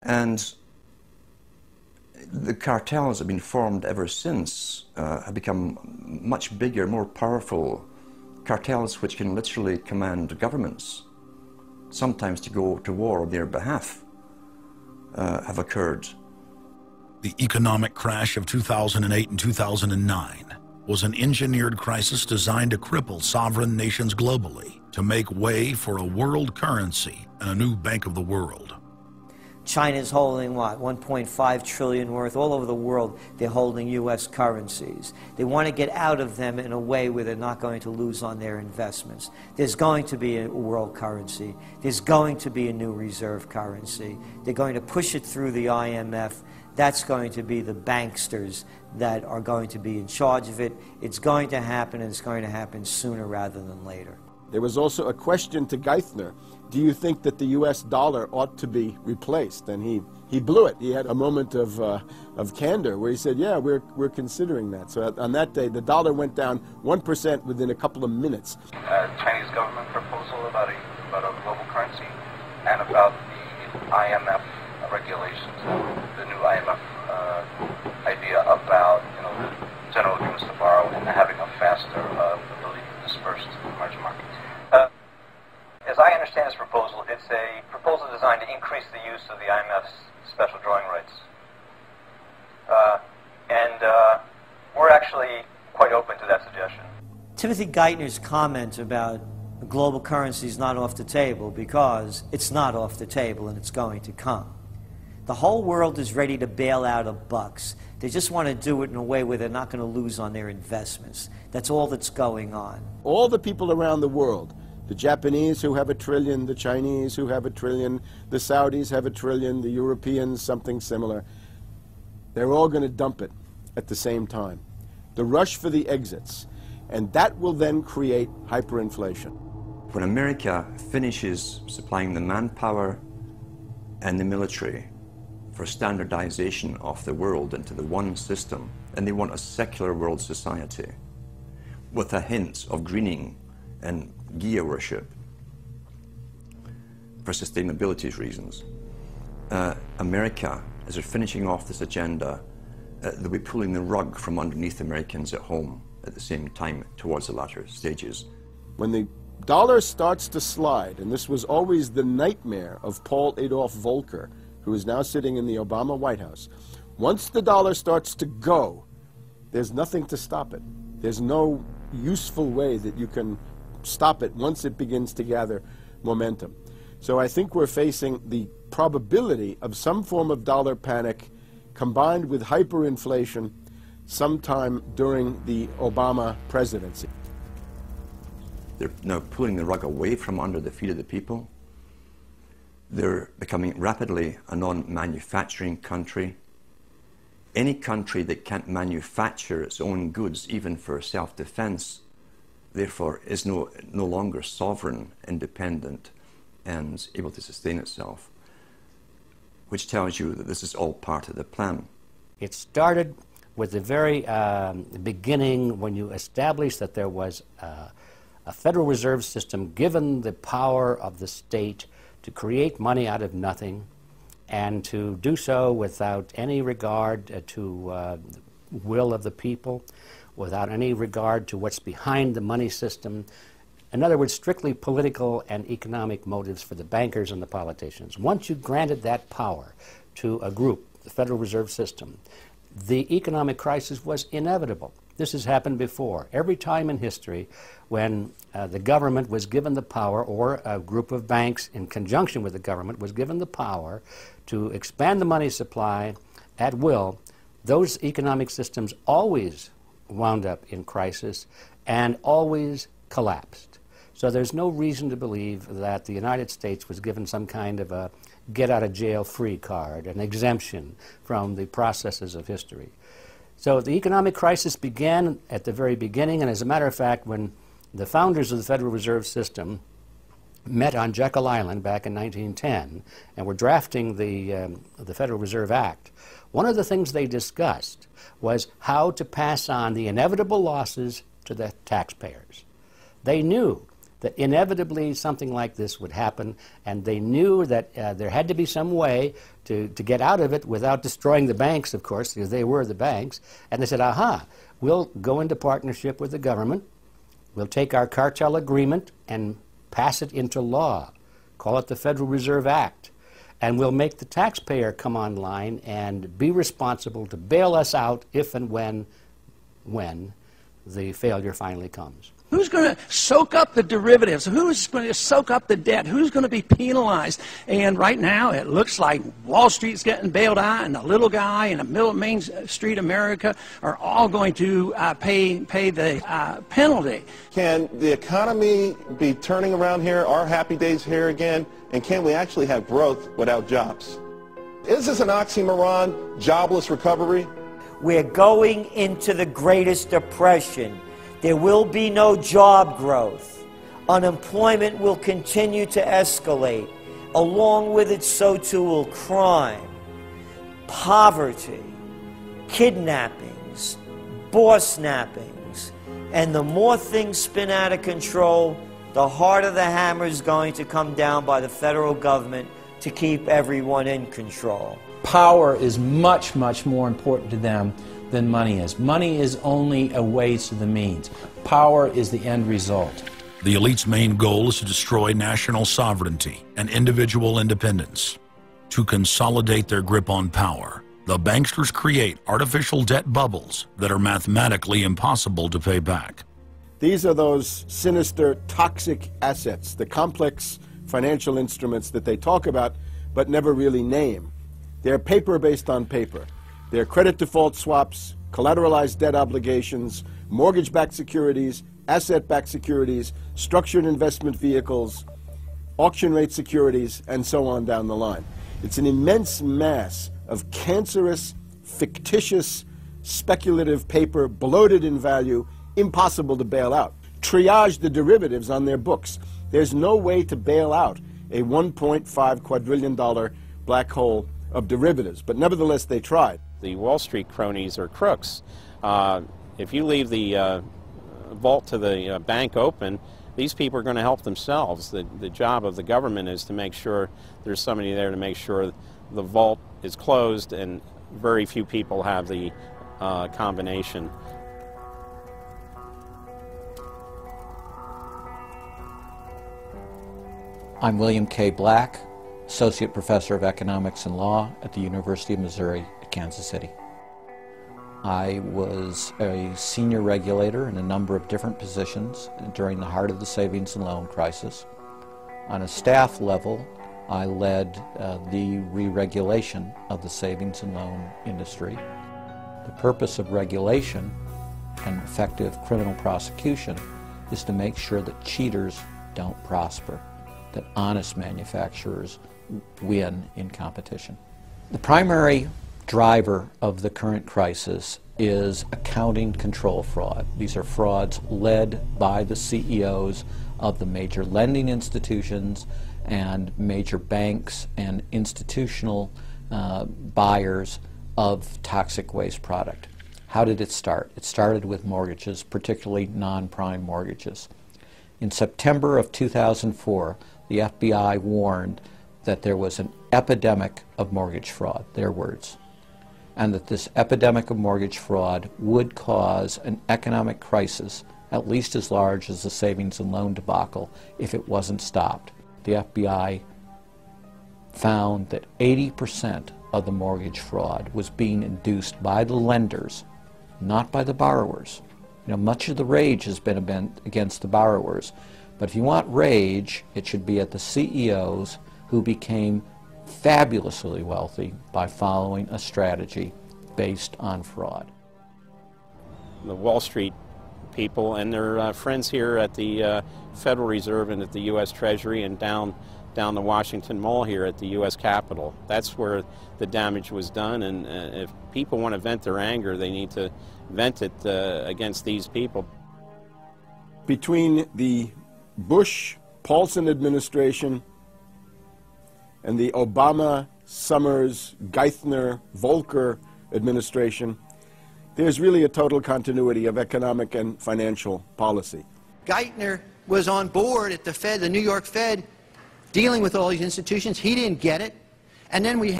And the cartels have been formed ever since, have become much bigger, more powerful cartels which can literally command governments, sometimes to go to war on their behalf, have occurred. The economic crash of 2008 and 2009 was an engineered crisis designed to cripple sovereign nations globally to make way for a world currency and a new Bank of the World. China's holding, what, 1.5 trillion worth. All over the world, they're holding U.S. currencies. They want to get out of them in a way where they're not going to lose on their investments. There's going to be a world currency. There's going to be a new reserve currency. They're going to push it through the IMF. That's going to be the banksters that are going to be in charge of it. It's going to happen, and it's going to happen sooner rather than later. There was also a question to Geithner. Do you think that the U.S. dollar ought to be replaced? And he blew it. He had a moment of candor where he said, yeah, we're considering that. So on that day, the dollar went down 1% within a couple of minutes. Chinese government proposal about a global currency and about the IMF regulations, the new IMF idea about the general agreements to borrow and having a faster ability to disperse to the emerging market. As I understand this proposal, it's a proposal designed to increase the use of the IMF's special drawing rights. We're actually quite open to that suggestion. Timothy Geithner's comment about global currency is not off the table because it's not off the table and it's going to come. The whole world is ready to bail out of bucks. They just want to do it in a way where they're not going to lose on their investments. That's all that's going on. All the people around the world, the Japanese who have $1 trillion, the Chinese who have $1 trillion, the Saudis have $1 trillion, the Europeans something similar, they're all going to dump it at the same time. The rush for the exits. And that will then create hyperinflation. When America finishes supplying the manpower and the military for standardization of the world into the one system, and they want a secular world society with a hint of greening and Gia worship for sustainability reasons. America, as they're finishing off this agenda, they'll be pulling the rug from underneath Americans at home at the same time towards the latter stages. When the dollar starts to slide, and this was always the nightmare of Paul Adolph Volcker, who is now sitting in the Obama White House, once the dollar starts to go, there's nothing to stop it. There's no useful way that you can stop it once it begins to gather momentum. So I think we're facing the probability of some form of dollar panic combined with hyperinflation sometime during the Obama presidency. They're now pulling the rug away from under the feet of the people. They're becoming rapidly a non-manufacturing country. Any country that can't manufacture its own goods, even for self-defense, therefore is no longer sovereign, independent, and able to sustain itself, which tells you that this is all part of the plan. It started with the very beginning when you established that there was a Federal Reserve System given the power of the state to create money out of nothing and to do so without any regard to the will of the people, without any regard to what's behind the money system. In other words, strictly political and economic motives for the bankers and the politicians. Once you granted that power to a group, the Federal Reserve System, the economic crisis was inevitable. This has happened before. Every time in history when the government was given the power, or a group of banks in conjunction with the government was given the power to expand the money supply at will, those economic systems always wound up in crisis and always collapsed. So there's no reason to believe that the United States was given some kind of a get-out-of-jail-free card, an exemption from the processes of history. So the economic crisis began at the very beginning, and as a matter of fact, when the founders of the Federal Reserve System met on Jekyll Island back in 1910 and were drafting the Federal Reserve Act, one of the things they discussed was how to pass on the inevitable losses to the taxpayers. They knew that inevitably something like this would happen, and they knew that there had to be some way to get out of it without destroying the banks, of course, because they were the banks. And they said, aha, we'll go into partnership with the government, we'll take our cartel agreement and pass it into law, call it the Federal Reserve Act, and we'll make the taxpayer come online and be responsible to bail us out if and when the failure finally comes. Who's going to soak up the derivatives? Who's going to soak up the debt? Who's going to be penalized? And right now it looks like Wall Street's getting bailed out, and the little guy and the middle Main Street America are all going to pay the penalty. Can the economy be turning around here? Are happy days here again? And can we actually have growth without jobs? Is this an oxymoron, jobless recovery? We're going into the greatest depression. There will be no job growth. Unemployment will continue to escalate. Along with it, so too will crime, poverty, kidnappings, boss snappings. And the more things spin out of control, the harder the hammer is going to come down by the federal government to keep everyone in control. Power is much, much more important to them than money is. Money is only a way to the means. Power is the end result. The elite's main goal is to destroy national sovereignty and individual independence. To consolidate their grip on power, the banksters create artificial debt bubbles that are mathematically impossible to pay back. These are those sinister, toxic assets, the complex financial instruments that they talk about but never really name. They're paper based on paper. They're credit default swaps, collateralized debt obligations, mortgage-backed securities, asset-backed securities, structured investment vehicles, auction rate securities, and so on down the line. It's an immense mass of cancerous, fictitious, speculative paper, bloated in value, impossible to bail out. Triage the derivatives on their books. There's no way to bail out a $1.5 quadrillion black hole of derivatives, but nevertheless they tried. The Wall Street cronies are crooks. If you leave the vault to the bank open, these people are going to help themselves. The job of the government is to make sure there's somebody there to make sure the vault is closed, and very few people have the combination. I'm William K. Black, Associate Professor of Economics and Law at the University of Missouri at Kansas City. I was a senior regulator in a number of different positions during the heart of the savings and loan crisis. On a staff level, I led the re-regulation of the savings and loan industry. The purpose of regulation and effective criminal prosecution is to make sure that cheaters don't prosper, that honest manufacturers win in competition. The primary driver of the current crisis is accounting control fraud. These are frauds led by the CEOs of the major lending institutions and major banks and institutional buyers of toxic waste product. How did it start? It started with mortgages, particularly non-prime mortgages. In September of 2004, the FBI warned that there was an epidemic of mortgage fraud, their words, and that this epidemic of mortgage fraud would cause an economic crisis at least as large as the savings and loan debacle if it wasn't stopped. The FBI found that 80% of the mortgage fraud was being induced by the lenders, not by the borrowers. You know, much of the rage has been against the borrowers, but if you want rage, it should be at the CEOs who became fabulously wealthy by following a strategy based on fraud. The Wall Street people and their friends here at the Federal Reserve and at the U.S. Treasury and down the Washington Mall here at the U.S. Capitol. That's where the damage was done, and if people want to vent their anger, they need to vent it against these people. Between the Bush-Paulson administration and the Obama, Summers, Geithner, Volcker administration, there's really a total continuity of economic and financial policy. Geithner was on board at the Fed, the New York Fed, dealing with all these institutions. He didn't get it. And then we